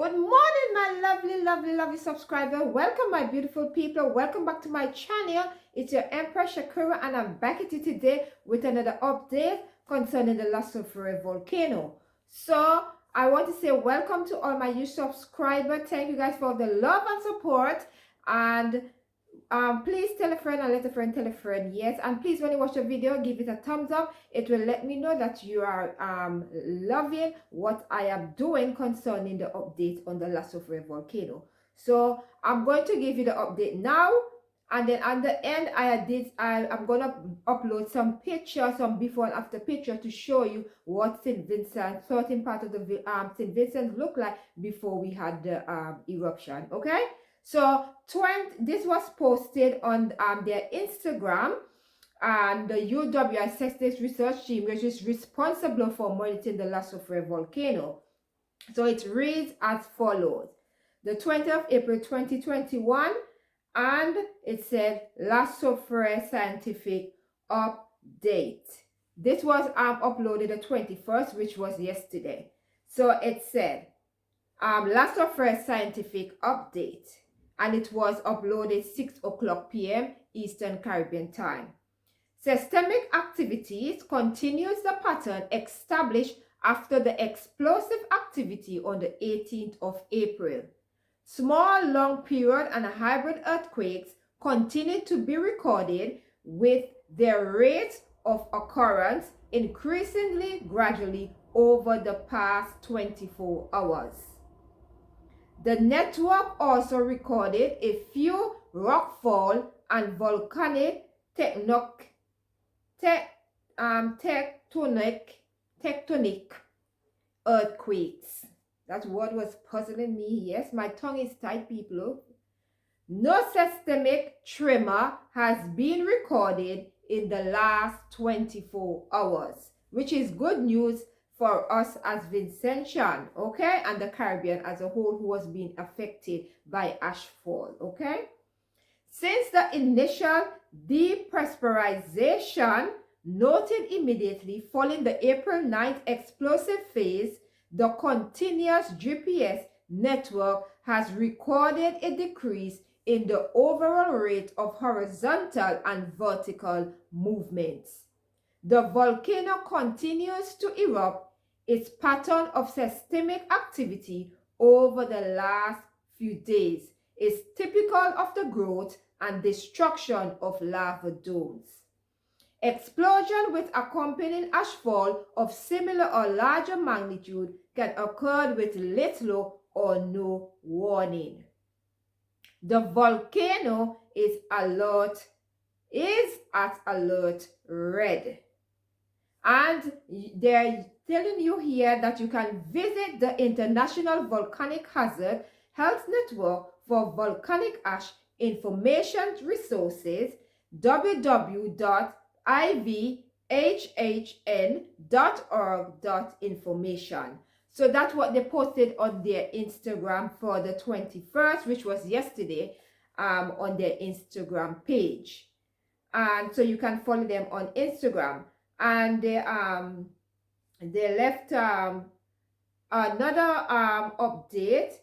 Good morning, my lovely subscriber. Welcome, my beautiful people. Welcome back to my channel. It's your Empress Shakura, and I'm back at you today with another update concerning the Soufrie're Volcano. So, I want to say welcome to all my new subscribers. Thank you guys for the love and support. And please tell a friend and let a friend tell a friend. Yes, and please, when you watch the video, give it a thumbs up. It will let me know that you are loving what I am doing concerning the update on the Soufrie're Volcano. So I'm going to give you the update now, and then at the end I'm gonna upload some pictures, some before and after picture, to show you what St. Vincent, certain part of the St. Vincent looked like before we had the eruption. Okay. So this was posted on their Instagram, and the UWI Sextet Research Team, which is responsible for monitoring the Soufrie're Volcano. So it reads as follows. The 20th of April 2021, and it said Soufrie're Scientific Update. This was uploaded the 21st, which was yesterday. So it said Soufrie're Scientific Update, and it was uploaded 6 o'clock p.m. Eastern Caribbean time. Systemic activities continues the pattern established after the explosive activity on the 18th of April. Small, long period and hybrid earthquakes continue to be recorded, with their rate of occurrence increasingly gradually over the past 24 hours. The network also recorded a few rockfall and volcanic tectonic earthquakes. That word was puzzling me. Yes, my tongue is tight, people. No systemic tremor has been recorded in the last 24 hours, which is good news for us as Vincentian, okay, and the Caribbean as a whole, who was being affected by ashfall, okay. Since the initial depressurization noted immediately following the April 9th explosive phase, the continuous GPS network has recorded a decrease in the overall rate of horizontal and vertical movements. The volcano continues to erupt. Its pattern of seismic activity over the last few days is typical of the growth and destruction of lava domes. Explosion with accompanying ashfall of similar or larger magnitude can occur with little or no warning. The volcano is at alert red. And they're telling you here that you can visit the International Volcanic Hazard Health Network for Volcanic Ash Information Resources, www.ivhhn.org.information. So that's what they posted on their Instagram for the 21st, which was yesterday, on their Instagram page. And so you can follow them on Instagram. And they left another update.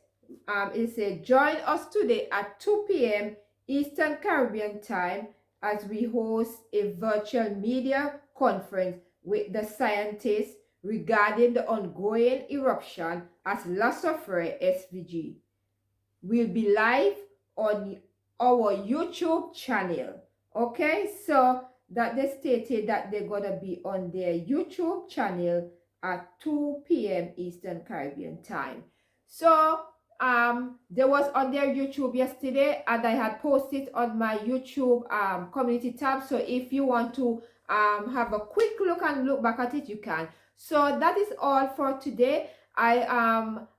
It said, join us today at 2 p.m. Eastern Caribbean time as we host a virtual media conference with the scientists regarding the ongoing eruption at Soufrie're SVG. We'll be live on our YouTube channel. Okay, so that they stated that they're gonna be on their YouTube channel at 2 p.m. Eastern Caribbean time. So there was on their YouTube yesterday, and I had posted on my YouTube community tab. So if you want to have a quick look and look back at it, you can. So that is all for today. I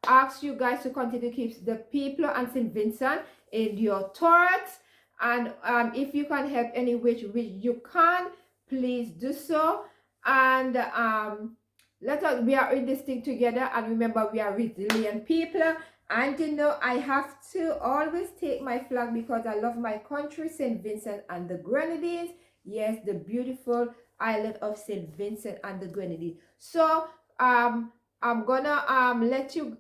ask you guys to continue to keep the people and St. Vincent in your thoughts. And if you can help any which you can, please do so. And we are in this thing together. And remember, we are resilient people. And you know, I have to always take my flag because I love my country, St. Vincent and the Grenadines. Yes, the beautiful island of St. Vincent and the Grenadines. So I'm gonna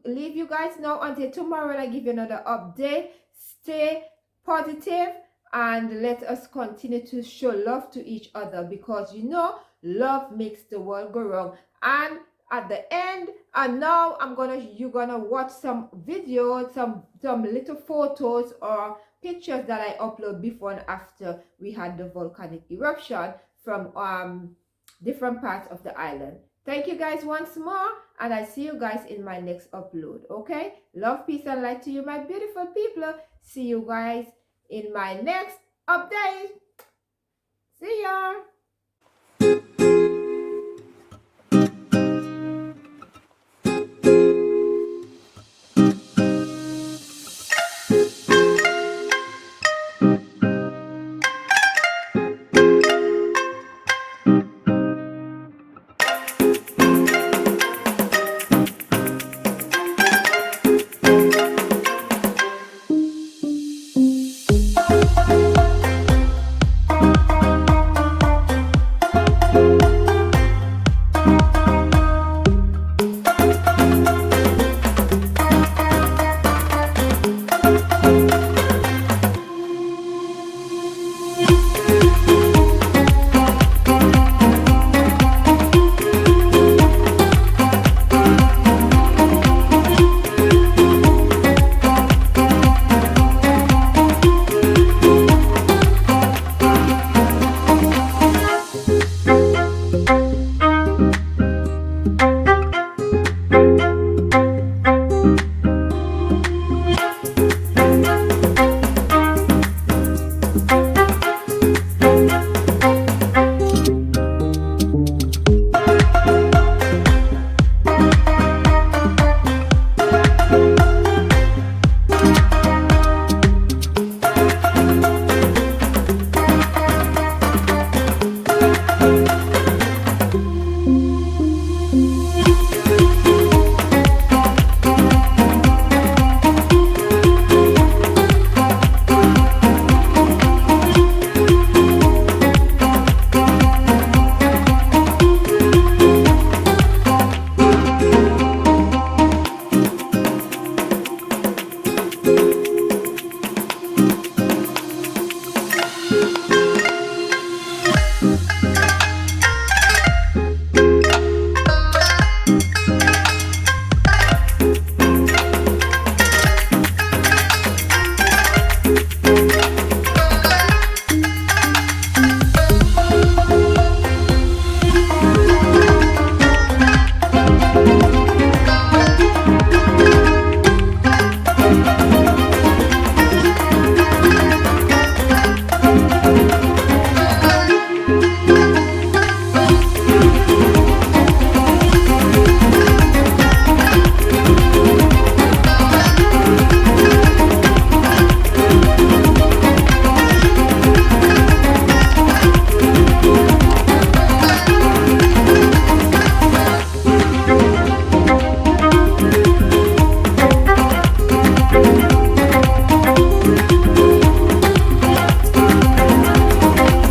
leave you guys now until tomorrow when I give you another update. Stay positive and let us continue to show love to each other, because you know love makes the world go round. And at the end, and now you're gonna watch some videos, some little photos or pictures that I upload before and after we had the volcanic eruption from different parts of the island. Thank you guys once more, and I see you guys in my next upload. Okay, love, peace and light to you, my beautiful people. See you guys in my next update. See ya.